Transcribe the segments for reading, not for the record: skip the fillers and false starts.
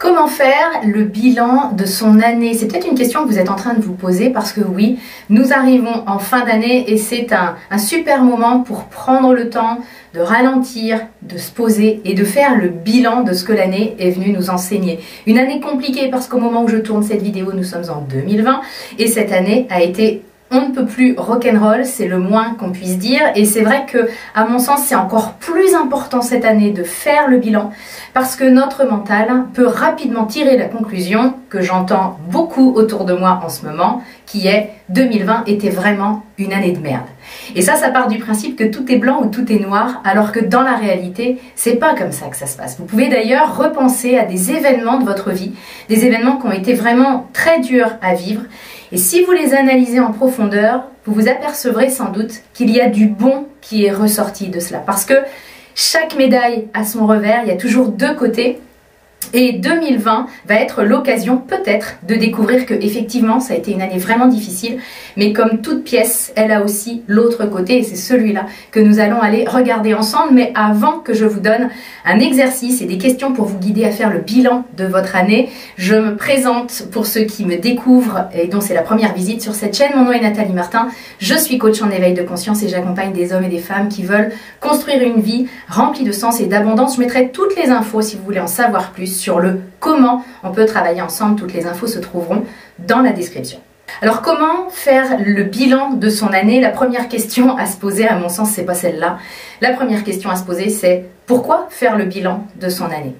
Comment faire le bilan de son année? C'est peut-être une question que vous êtes en train de vous poser parce que oui, nous arrivons en fin d'année et c'est un super moment pour prendre le temps de ralentir, de se poser et de faire le bilan de ce que l'année est venue nous enseigner. Une année compliquée parce qu'au moment où je tourne cette vidéo, nous sommes en 2020 et cette année a été on ne peut plus rock'n'roll, c'est le moins qu'on puisse dire. Et c'est vrai que, à mon sens, c'est encore plus important cette année de faire le bilan parce que notre mental peut rapidement tirer la conclusion que j'entends beaucoup autour de moi en ce moment, qui est 2020 était vraiment une année de merde. Et ça part du principe que tout est blanc ou tout est noir, alors que dans la réalité, c'est pas comme ça que ça se passe. Vous pouvez d'ailleurs repenser à des événements de votre vie, des événements qui ont été vraiment très durs à vivre. Et si vous les analysez en profondeur, vous vous apercevrez sans doute qu'il y a du bon qui est ressorti de cela. Parce que chaque médaille a son revers, il y a toujours deux côtés. Et 2020 va être l'occasion peut-être de découvrir que effectivement ça a été une année vraiment difficile, mais comme toute pièce, elle a aussi l'autre côté et c'est celui-là que nous allons aller regarder ensemble. Mais avant que je vous donne un exercice et des questions pour vous guider à faire le bilan de votre année, je me présente pour ceux qui me découvrent et dont c'est la première visite sur cette chaîne. Mon nom est Nathalie Martin, je suis coach en éveil de conscience et j'accompagne des hommes et des femmes qui veulent construire une vie remplie de sens et d'abondance. Je mettrai toutes les infos si vous voulez en savoir plus sur le comment on peut travailler ensemble. Toutes les infos se trouveront dans la description. Alors comment faire le bilan de son année? La première question à se poser, à mon sens, c'est pas celle-là. La première question à se poser, c'est pourquoi faire le bilan de son année?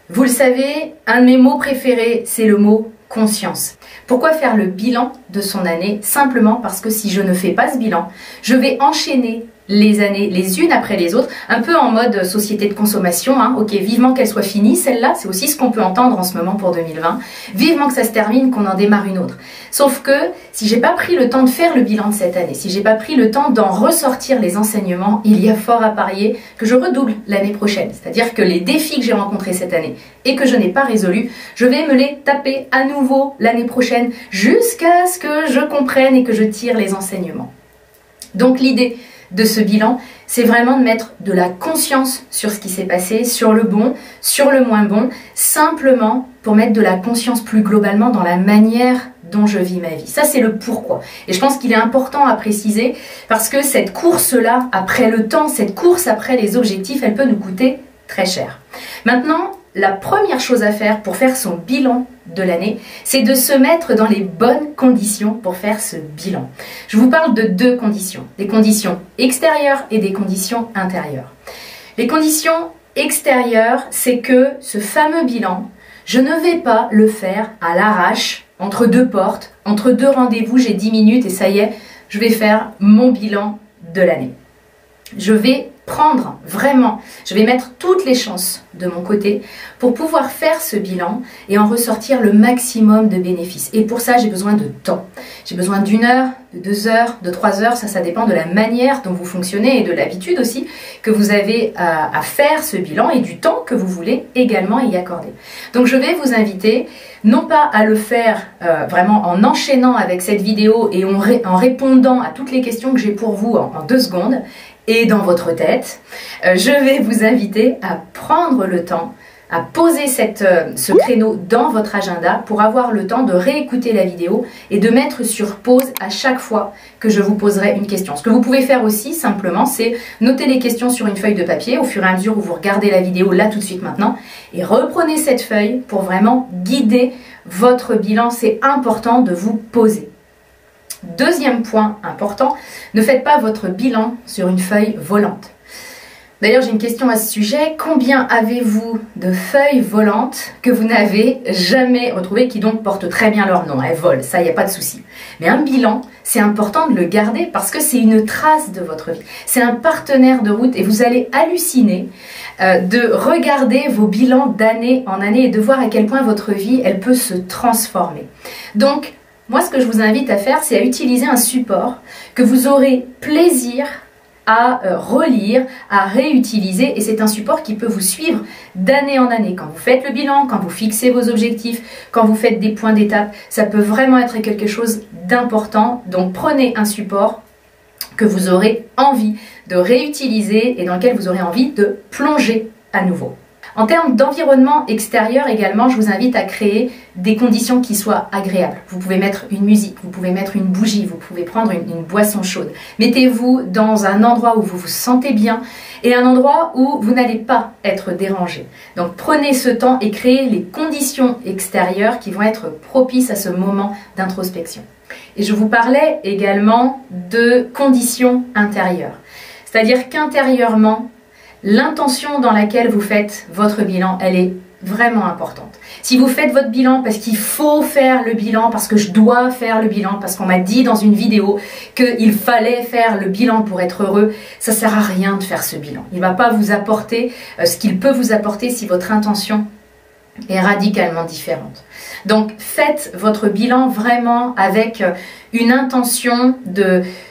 Vous le savez, un de mes mots préférés, c'est le mot conscience. Pourquoi faire le bilan de son année? Simplement parce que si je ne fais pas ce bilan, je vais enchaîner les années les unes après les autres, un peu en mode société de consommation, hein. Ok, vivement qu'elle soit finie, celle-là, c'est aussi ce qu'on peut entendre en ce moment pour 2020, vivement que ça se termine, qu'on en démarre une autre. Sauf que si j'ai pas pris le temps de faire le bilan de cette année, si j'ai pas pris le temps d'en ressortir les enseignements, il y a fort à parier que je redouble l'année prochaine. C'est-à-dire que les défis que j'ai rencontrés cette année et que je n'ai pas résolus, je vais me les taper à nouveau l'année prochaine jusqu'à ce que je comprenne et que je tire les enseignements. Donc l'idée de ce bilan, c'est vraiment de mettre de la conscience sur ce qui s'est passé, sur le bon, sur le moins bon, simplement pour mettre de la conscience plus globalement dans la manière dont je vis ma vie. Ça, c'est le pourquoi. Et je pense qu'il est important à préciser parce que cette course-là, après le temps, cette course après les objectifs, elle peut nous coûter très cher. Maintenant, la première chose à faire pour faire son bilan de l'année, c'est de se mettre dans les bonnes conditions pour faire ce bilan. Je vous parle de deux conditions, des conditions extérieures et des conditions intérieures. Les conditions extérieures, c'est que ce fameux bilan, je ne vais pas le faire à l'arrache, entre deux portes, entre deux rendez-vous, j'ai 10 minutes et ça y est, je vais faire mon bilan de l'année. Je vais prendre vraiment, je vais mettre toutes les chances de mon côté pour pouvoir faire ce bilan et en ressortir le maximum de bénéfices. Et pour ça, j'ai besoin de temps. J'ai besoin d'1 heure, de 2 heures, de 3 heures. Ça dépend de la manière dont vous fonctionnez et de l'habitude aussi que vous avez à faire ce bilan et du temps que vous voulez également y accorder. Donc, je vais vous inviter non pas à le faire vraiment en enchaînant avec cette vidéo et en répondant à toutes les questions que j'ai pour vous en 2 secondes, et dans votre tête, je vais vous inviter à prendre le temps, à poser ce créneau dans votre agenda pour avoir le temps de réécouter la vidéo et de mettre sur pause à chaque fois que je vous poserai une question. Ce que vous pouvez faire aussi simplement, c'est noter les questions sur une feuille de papier au fur et à mesure où vous regardez la vidéo là tout de suite maintenant et reprenez cette feuille pour vraiment guider votre bilan. C'est important de vous poser. Deuxième point important, ne faites pas votre bilan sur une feuille volante. D'ailleurs, j'ai une question à ce sujet. Combien avez-vous de feuilles volantes que vous n'avez jamais retrouvées, qui donc portent très bien leur nom? Elles volent, ça, il n'y a pas de souci. Mais un bilan, c'est important de le garder parce que c'est une trace de votre vie. C'est un partenaire de route et vous allez halluciner de regarder vos bilans d'année en année et de voir à quel point votre vie, elle peut se transformer. Donc, moi, ce que je vous invite à faire, c'est à utiliser un support que vous aurez plaisir à relire, à réutiliser, et c'est un support qui peut vous suivre d'année en année. Quand vous faites le bilan, quand vous fixez vos objectifs, quand vous faites des points d'étape, ça peut vraiment être quelque chose d'important. Donc prenez un support que vous aurez envie de réutiliser et dans lequel vous aurez envie de plonger à nouveau. En termes d'environnement extérieur également, je vous invite à créer des conditions qui soient agréables. Vous pouvez mettre une musique, vous pouvez mettre une bougie, vous pouvez prendre une boisson chaude. Mettez-vous dans un endroit où vous vous sentez bien et un endroit où vous n'allez pas être dérangé. Donc prenez ce temps et créez les conditions extérieures qui vont être propices à ce moment d'introspection. Et je vous parlais également de conditions intérieures. C'est-à-dire qu'intérieurement, l'intention dans laquelle vous faites votre bilan, elle est vraiment importante. Si vous faites votre bilan parce qu'il faut faire le bilan, parce que je dois faire le bilan, parce qu'on m'a dit dans une vidéo qu'il fallait faire le bilan pour être heureux, ça ne sert à rien de faire ce bilan. Il ne va pas vous apporter ce qu'il peut vous apporter si votre intention est radicalement différente. Donc faites votre bilan vraiment avec une intention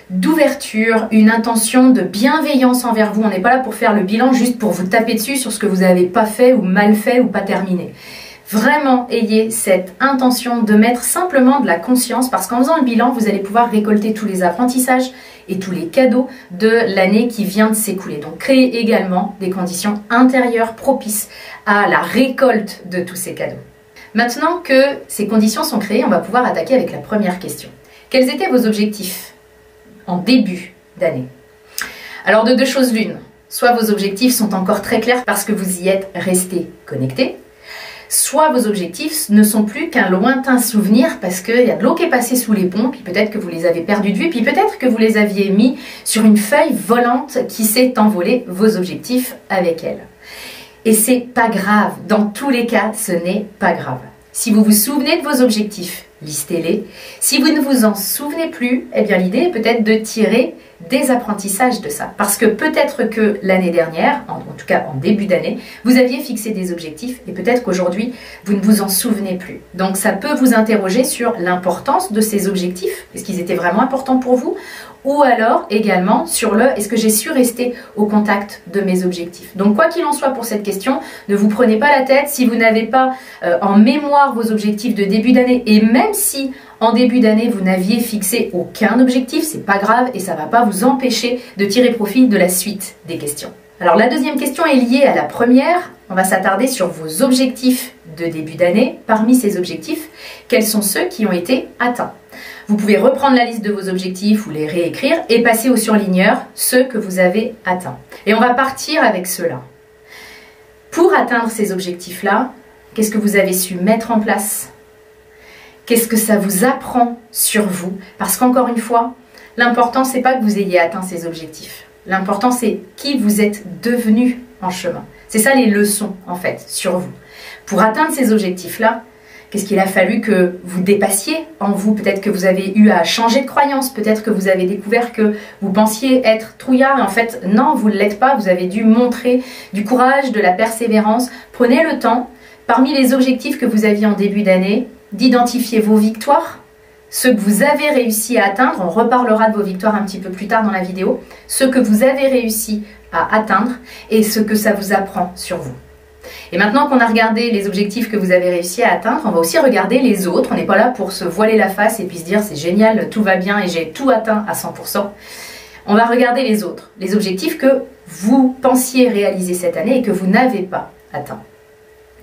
d'ouverture, une intention de bienveillance envers vous. On n'est pas là pour faire le bilan juste pour vous taper dessus sur ce que vous n'avez pas fait ou mal fait ou pas terminé. Vraiment, ayez cette intention de mettre simplement de la conscience parce qu'en faisant le bilan, vous allez pouvoir récolter tous les apprentissages et tous les cadeaux de l'année qui vient de s'écouler. Donc, créez également des conditions intérieures propices à la récolte de tous ces cadeaux. Maintenant que ces conditions sont créées, on va pouvoir attaquer avec la première question. Quels étaient vos objectifs en début d'année? Alors, de deux choses l'une. Soit vos objectifs sont encore très clairs parce que vous y êtes resté connecté, soit vos objectifs ne sont plus qu'un lointain souvenir parce qu'il y a de l'eau qui est passée sous les ponts, puis peut-être que vous les avez perdus de vue, puis peut-être que vous les aviez mis sur une feuille volante qui s'est envolée, vos objectifs avec elle. Et c'est pas grave, dans tous les cas, ce n'est pas grave. Si vous vous souvenez de vos objectifs, listez-les. Si vous ne vous en souvenez plus, eh bien l'idée est peut-être de tirer des apprentissages de ça. Parce que peut-être que l'année dernière, en tout cas en début d'année, vous aviez fixé des objectifs et peut-être qu'aujourd'hui, vous ne vous en souvenez plus. Donc ça peut vous interroger sur l'importance de ces objectifs. Est-ce qu'ils étaient vraiment importants pour vous? Ou alors également sur le est-ce que j'ai su rester au contact de mes objectifs. Donc quoi qu'il en soit pour cette question, ne vous prenez pas la tête si vous n'avez pas en mémoire vos objectifs de début d'année et même si en début d'année vous n'aviez fixé aucun objectif, c'est pas grave et ça ne va pas vous empêcher de tirer profit de la suite des questions. Alors la deuxième question est liée à la première. On va s'attarder sur vos objectifs de début d'année. Parmi ces objectifs, quels sont ceux qui ont été atteints? Vous pouvez reprendre la liste de vos objectifs ou les réécrire et passer au surligneur ceux que vous avez atteints. Et on va partir avec ceux-là. Pour atteindre ces objectifs-là, qu'est-ce que vous avez su mettre en place? Qu'est-ce que ça vous apprend sur vous? Parce qu'encore une fois, l'important, c'est pas que vous ayez atteint ces objectifs. L'important, c'est qui vous êtes devenu en chemin. C'est ça les leçons, en fait, sur vous. Pour atteindre ces objectifs-là, qu'est-ce qu'il a fallu que vous dépassiez en vous? Peut-être que vous avez eu à changer de croyance, peut-être que vous avez découvert que vous pensiez être trouillard et en fait, non, vous ne l'êtes pas. Vous avez dû montrer du courage, de la persévérance. Prenez le temps, parmi les objectifs que vous aviez en début d'année, d'identifier vos victoires, ceux que vous avez réussi à atteindre. On reparlera de vos victoires un petit peu plus tard dans la vidéo. Ceux que vous avez réussi à atteindre et ce que ça vous apprend sur vous. Et maintenant qu'on a regardé les objectifs que vous avez réussi à atteindre, on va aussi regarder les autres. On n'est pas là pour se voiler la face et puis se dire c'est génial, tout va bien et j'ai tout atteint à 100%. On va regarder les autres, les objectifs que vous pensiez réaliser cette année et que vous n'avez pas atteints.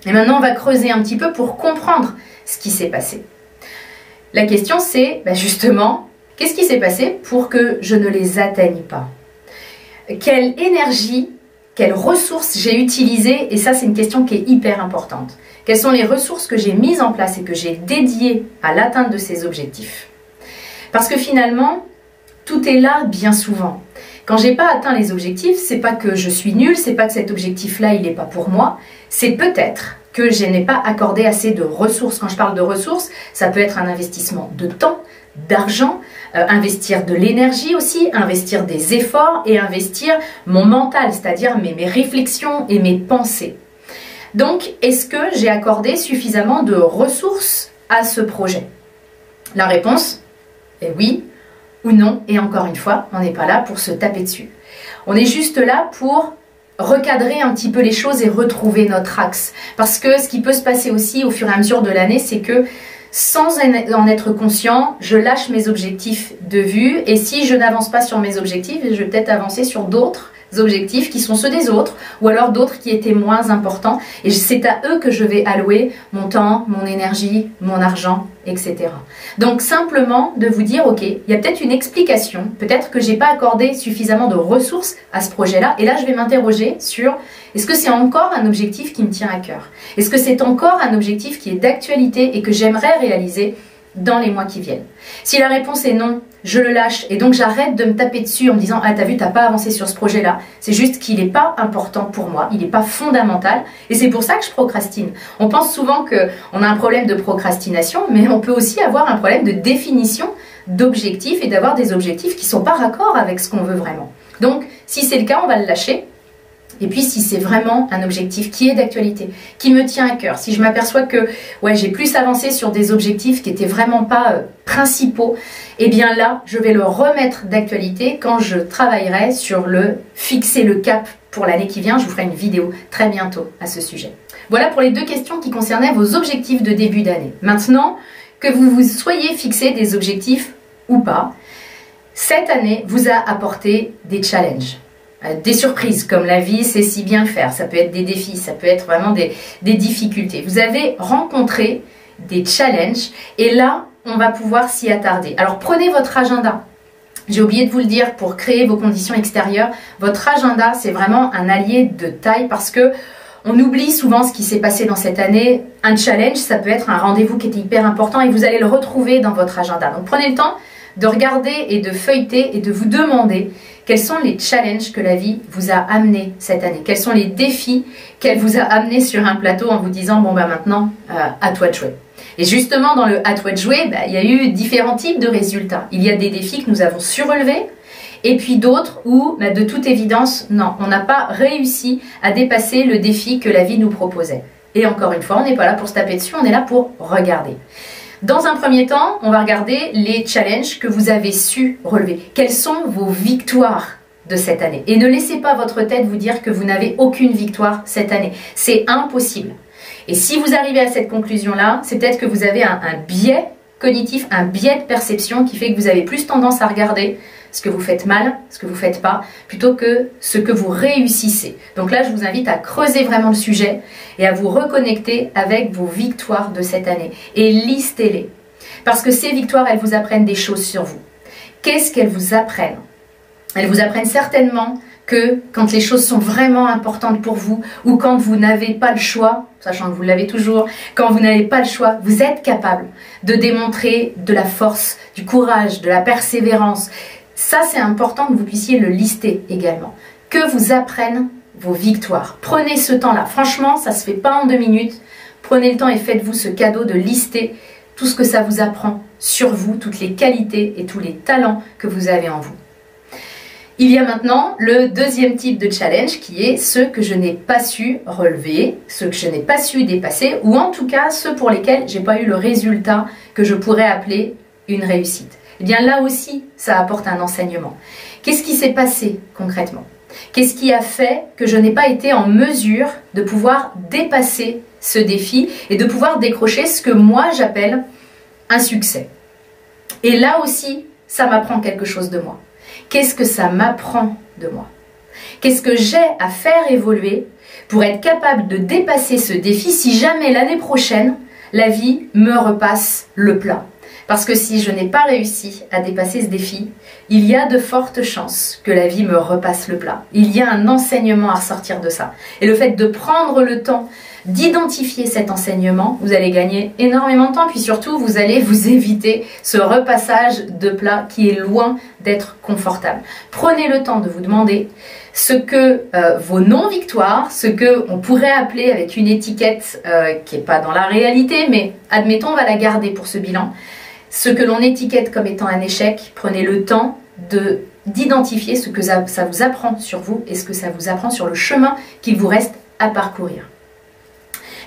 Et maintenant, on va creuser un petit peu pour comprendre ce qui s'est passé. La question c'est justement, qu'est-ce qui s'est passé pour que je ne les atteigne pas? Quelle énergie, quelles ressources j'ai utilisées? Et ça, c'est une question qui est hyper importante. Quelles sont les ressources que j'ai mises en place et que j'ai dédiées à l'atteinte de ces objectifs? Parce que finalement, tout est là bien souvent. Quand j'ai pas atteint les objectifs, c'est pas que je suis nulle, c'est pas que cet objectif-là, il n'est pas pour moi, c'est peut-être que je n'ai pas accordé assez de ressources. Quand je parle de ressources, ça peut être un investissement de temps, d'argent, investir de l'énergie aussi, investir des efforts et investir mon mental, c'est-à-dire mes réflexions et mes pensées. Donc, est-ce que j'ai accordé suffisamment de ressources à ce projet? La réponse est oui ou non. Et encore une fois, on n'est pas là pour se taper dessus. On est juste là pour recadrer un petit peu les choses et retrouver notre axe. Parce que ce qui peut se passer aussi au fur et à mesure de l'année, c'est que sans en être conscient, je lâche mes objectifs de vue et si je n'avance pas sur mes objectifs, je vais peut-être avancer sur d'autres objectifs qui sont ceux des autres ou alors d'autres qui étaient moins importants et c'est à eux que je vais allouer mon temps, mon énergie, mon argent, etc. Donc simplement de vous dire, ok, il y a peut-être une explication, peut-être que j'ai pas accordé suffisamment de ressources à ce projet-là et là je vais m'interroger sur est-ce que c'est encore un objectif qui me tient à cœur? Est-ce que c'est encore un objectif qui est d'actualité et que j'aimerais réaliser dans les mois qui viennent? Si la réponse est non, je le lâche et donc j'arrête de me taper dessus en me disant « Ah, t'as vu, t'as pas avancé sur ce projet-là. » C'est juste qu'il n'est pas important pour moi, il n'est pas fondamental et c'est pour ça que je procrastine. On pense souvent qu'on a un problème de procrastination, mais on peut aussi avoir un problème de définition d'objectifs et d'avoir des objectifs qui ne sont pas raccords avec ce qu'on veut vraiment. Donc, si c'est le cas, on va le lâcher. Et puis si c'est vraiment un objectif qui est d'actualité, qui me tient à cœur, si je m'aperçois que ouais, j'ai plus avancé sur des objectifs qui n'étaient vraiment pas principaux, eh bien là, je vais le remettre d'actualité quand je travaillerai sur le fixer le cap pour l'année qui vient. Je vous ferai une vidéo très bientôt à ce sujet. Voilà pour les deux questions qui concernaient vos objectifs de début d'année. Maintenant, que vous vous soyez fixé des objectifs ou pas, cette année vous a apporté des challenges. Des surprises, comme la vie sait si bien le faire. Ça peut être des défis, ça peut être vraiment des difficultés. Vous avez rencontré des challenges et là, on va pouvoir s'y attarder. Alors, prenez votre agenda. J'ai oublié de vous le dire, pour créer vos conditions extérieures, votre agenda, c'est vraiment un allié de taille parce que on oublie souvent ce qui s'est passé dans cette année. Un challenge, ça peut être un rendez-vous qui était hyper important et vous allez le retrouver dans votre agenda. Donc, prenez le temps de regarder et de feuilleter et de vous demander quels sont les challenges que la vie vous a amenés cette année? Quels sont les défis qu'elle vous a amenés sur un plateau en vous disant bon bah maintenant à toi de jouer? Et justement dans le à toi de jouer, il y a eu différents types de résultats. Il y a des défis que nous avons surrelevés et puis d'autres où de toute évidence non, on n'a pas réussi à dépasser le défi que la vie nous proposait. Et encore une fois, on n'est pas là pour se taper dessus, on est là pour regarder. Dans un premier temps, on va regarder les challenges que vous avez su relever. Quelles sont vos victoires de cette année? Et ne laissez pas votre tête vous dire que vous n'avez aucune victoire cette année. C'est impossible. Et si vous arrivez à cette conclusion-là, c'est peut-être que vous avez un biais cognitif, un biais de perception qui fait que vous avez plus tendance à regarder ce que vous faites mal, ce que vous ne faites pas, plutôt que ce que vous réussissez. Donc là, je vous invite à creuser vraiment le sujet et à vous reconnecter avec vos victoires de cette année. Et listez-les. Parce que ces victoires, elles vous apprennent des choses sur vous. Qu'est-ce qu'elles vous apprennent? Elles vous apprennent certainement que quand les choses sont vraiment importantes pour vous ou quand vous n'avez pas le choix, sachant que vous l'avez toujours, quand vous n'avez pas le choix, vous êtes capable de démontrer de la force, du courage, de la persévérance. Ça, c'est important que vous puissiez le lister également. Que vous apprennent vos victoires. Prenez ce temps-là. Franchement, ça ne se fait pas en 2 minutes. Prenez le temps et faites-vous ce cadeau de lister tout ce que ça vous apprend sur vous, toutes les qualités et tous les talents que vous avez en vous. Il y a maintenant le deuxième type de challenge qui est ceux que je n'ai pas su relever, ceux que je n'ai pas su dépasser ou en tout cas ceux pour lesquels je n'ai pas eu le résultat que je pourrais appeler une réussite. Eh bien là aussi, ça apporte un enseignement. Qu'est-ce qui s'est passé concrètement? Qu'est-ce qui a fait que je n'ai pas été en mesure de pouvoir dépasser ce défi et de pouvoir décrocher ce que moi j'appelle un succès? Et là aussi, ça m'apprend quelque chose de moi. Qu'est-ce que ça m'apprend de moi? Qu'est-ce que j'ai à faire évoluer pour être capable de dépasser ce défi si jamais l'année prochaine, la vie me repasse le plat? Parce que si je n'ai pas réussi à dépasser ce défi, il y a de fortes chances que la vie me repasse le plat. Il y a un enseignement à ressortir de ça. Et le fait de prendre le temps d'identifier cet enseignement, vous allez gagner énormément de temps. Puis surtout, vous allez vous éviter ce repassage de plat qui est loin d'être confortable. Prenez le temps de vous demander ce que vos non-victoires, ce que on pourrait appeler avec une étiquette qui n'est pas dans la réalité, mais admettons, on va la garder pour ce bilan. Ce que l'on étiquette comme étant un échec, prenez le temps d'identifier ce que ça vous apprend sur vous et ce que ça vous apprend sur le chemin qu'il vous reste à parcourir.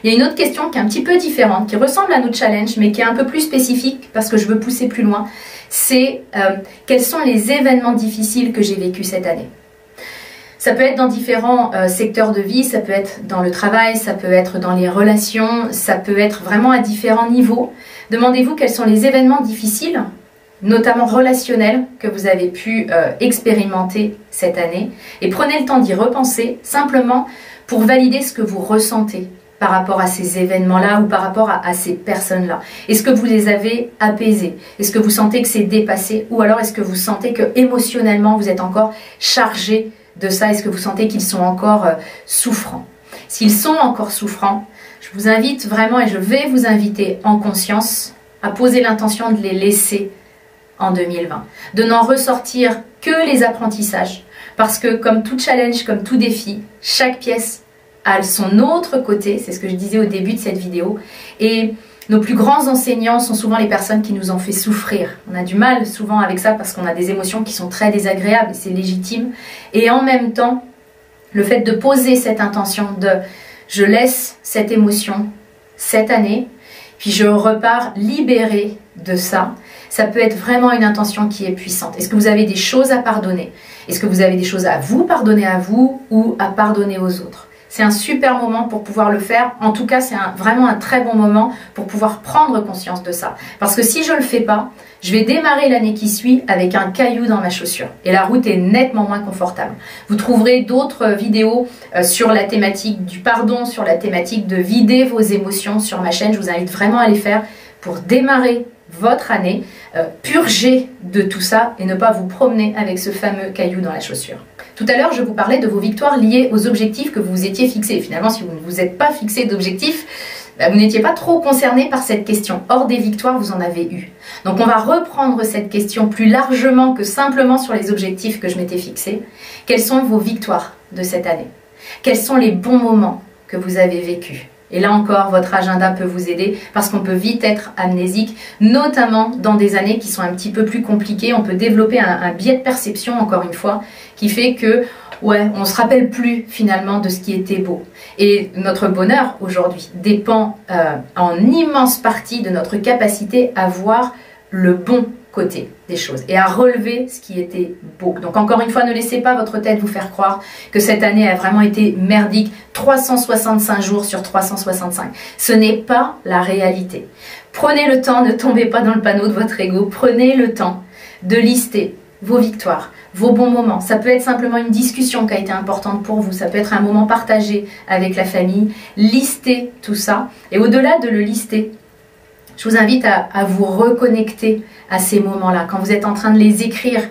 Il y a une autre question qui est un petit peu différente, qui ressemble à notre challenge, mais qui est un peu plus spécifique parce que je veux pousser plus loin. C'est quels sont les événements difficiles que j'ai vécus cette année? Ça peut être dans différents secteurs de vie, ça peut être dans le travail, ça peut être dans les relations, ça peut être vraiment à différents niveaux. Demandez-vous quels sont les événements difficiles, notamment relationnels, que vous avez pu expérimenter cette année. Et prenez le temps d'y repenser, simplement pour valider ce que vous ressentez par rapport à ces événements-là ou par rapport à ces personnes-là. Est-ce que vous les avez apaisés? Est-ce que vous sentez que c'est dépassé? Ou alors est-ce que vous sentez que émotionnellement vous êtes encore chargé de ça? Est-ce que vous sentez qu'ils sont encore souffrants? S'ils sont encore souffrants, je vous invite vraiment, et je vais vous inviter en conscience, à poser l'intention de les laisser en 2020. De n'en ressortir que les apprentissages. Parce que comme tout challenge, comme tout défi, chaque pièce a son autre côté, c'est ce que je disais au début de cette vidéo. Et nos plus grands enseignants sont souvent les personnes qui nous ont fait souffrir. On a du mal souvent avec ça parce qu'on a des émotions qui sont très désagréables, c'est légitime. Et en même temps, le fait de poser cette intention de « je laisse cette émotion cette année », puis je repars libérée de ça, ça peut être vraiment une intention qui est puissante. Est-ce que vous avez des choses à pardonner? Est-ce que vous avez des choses à vous pardonner à vous ou à pardonner aux autres? C'est un super moment pour pouvoir le faire. En tout cas, c'est vraiment un très bon moment pour pouvoir prendre conscience de ça. Parce que si je ne le fais pas, je vais démarrer l'année qui suit avec un caillou dans ma chaussure. Et la route est nettement moins confortable. Vous trouverez d'autres vidéos sur la thématique du pardon, sur la thématique de vider vos émotions sur ma chaîne. Je vous invite vraiment à les faire pour démarrer votre année, purger de tout ça et ne pas vous promener avec ce fameux caillou dans la chaussure. Tout à l'heure, je vous parlais de vos victoires liées aux objectifs que vous vous étiez fixés. Finalement, si vous ne vous êtes pas fixé d'objectifs, vous n'étiez pas trop concerné par cette question. Or, des victoires, vous en avez eu. Donc, on va reprendre cette question plus largement que simplement sur les objectifs que je m'étais fixés. Quelles sont vos victoires de cette année? Quels sont les bons moments que vous avez vécus? Et là encore, votre agenda peut vous aider parce qu'on peut vite être amnésique, notamment dans des années qui sont un petit peu plus compliquées. On peut développer un biais de perception, encore une fois, qui fait que, ouais, on ne se rappelle plus finalement de ce qui était beau. Et notre bonheur aujourd'hui dépend en immense partie de notre capacité à voir le bon côté des choses et à relever ce qui était beau. Donc encore une fois, ne laissez pas votre tête vous faire croire que cette année a vraiment été merdique 365 jours sur 365. Ce n'est pas la réalité. Prenez le temps, ne tombez pas dans le panneau de votre ego, prenez le temps de lister vos victoires, vos bons moments. Ça peut être simplement une discussion qui a été importante pour vous, ça peut être un moment partagé avec la famille. Listez tout ça et au-delà de le lister, je vous invite à vous reconnecter à ces moments-là. Quand vous êtes en train de les écrire,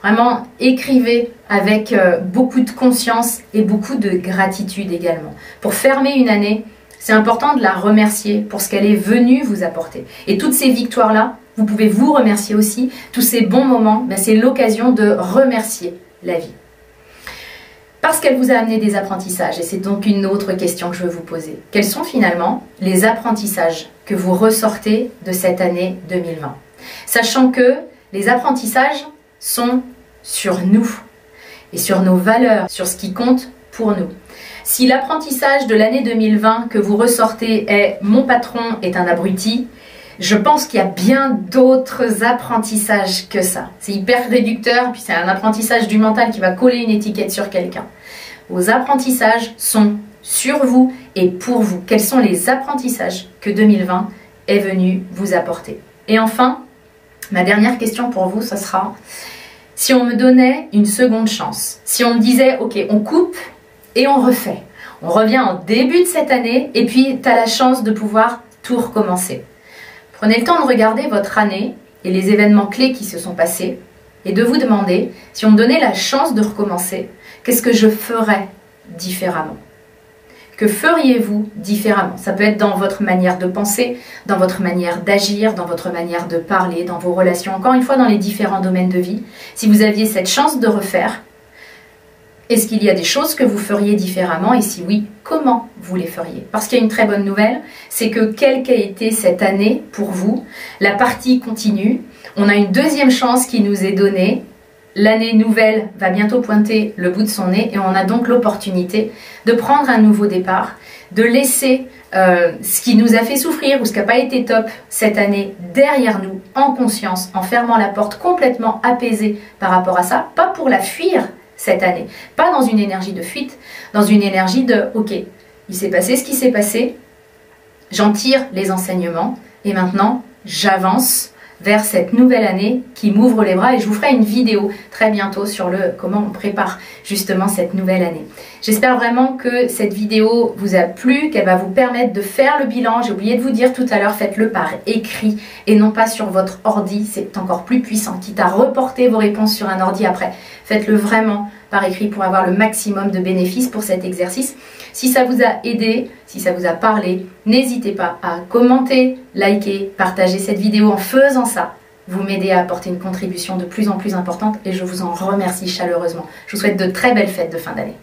vraiment écrivez avec beaucoup de conscience et beaucoup de gratitude également. Pour fermer une année, c'est important de la remercier pour ce qu'elle est venue vous apporter. Et toutes ces victoires-là, vous pouvez vous remercier aussi. Tous ces bons moments, c'est l'occasion de remercier la vie. Parce qu'elle vous a amené des apprentissages, et c'est donc une autre question que je veux vous poser. Quels sont finalement les apprentissages que vous ressortez de cette année 2020? Sachant que les apprentissages sont sur nous et sur nos valeurs, sur ce qui compte pour nous. Si l'apprentissage de l'année 2020 que vous ressortez est « mon patron est un abruti », je pense qu'il y a bien d'autres apprentissages que ça. C'est hyper réducteur, puis c'est un apprentissage du mental qui va coller une étiquette sur quelqu'un. Vos apprentissages sont sur vous et pour vous. Quels sont les apprentissages que 2020 est venu vous apporter? Et enfin, ma dernière question pour vous, ce sera, si on me donnait une seconde chance, si on me disait, ok, on coupe et on refait. On revient en début de cette année et puis tu as la chance de pouvoir tout recommencer. Prenez le temps de regarder votre année et les événements clés qui se sont passés et de vous demander, si on me donnait la chance de recommencer, qu'est-ce que je ferais différemment? Que feriez-vous différemment? Ça peut être dans votre manière de penser, dans votre manière d'agir, dans votre manière de parler, dans vos relations, encore une fois dans les différents domaines de vie. Si vous aviez cette chance de refaire, est-ce qu'il y a des choses que vous feriez différemment? Et si oui, comment vous les feriez? Parce qu'il y a une très bonne nouvelle, c'est que quelle qu'a été cette année pour vous, la partie continue. On a une deuxième chance qui nous est donnée. L'année nouvelle va bientôt pointer le bout de son nez et on a donc l'opportunité de prendre un nouveau départ, de laisser ce qui nous a fait souffrir ou ce qui n'a pas été top cette année derrière nous, en conscience, en fermant la porte complètement apaisée par rapport à ça, pas pour la fuir cette année, pas dans une énergie de fuite, dans une énergie de « ok, il s'est passé ce qui s'est passé, j'en tire les enseignements et maintenant j'avance vers cette nouvelle année qui m'ouvre les bras, et je vous ferai une vidéo très bientôt sur comment on prépare justement cette nouvelle année. J'espère vraiment que cette vidéo vous a plu, qu'elle va vous permettre de faire le bilan. J'ai oublié de vous dire tout à l'heure, faites-le par écrit et non pas sur votre ordi, c'est encore plus puissant, quitte à reporter vos réponses sur un ordi après. Faites-le vraiment par écrit pour avoir le maximum de bénéfices pour cet exercice. Si ça vous a aidé, si ça vous a parlé, n'hésitez pas à commenter, liker, partager cette vidéo. En faisant ça, vous m'aidez à apporter une contribution de plus en plus importante et je vous en remercie chaleureusement. Je vous souhaite de très belles fêtes de fin d'année.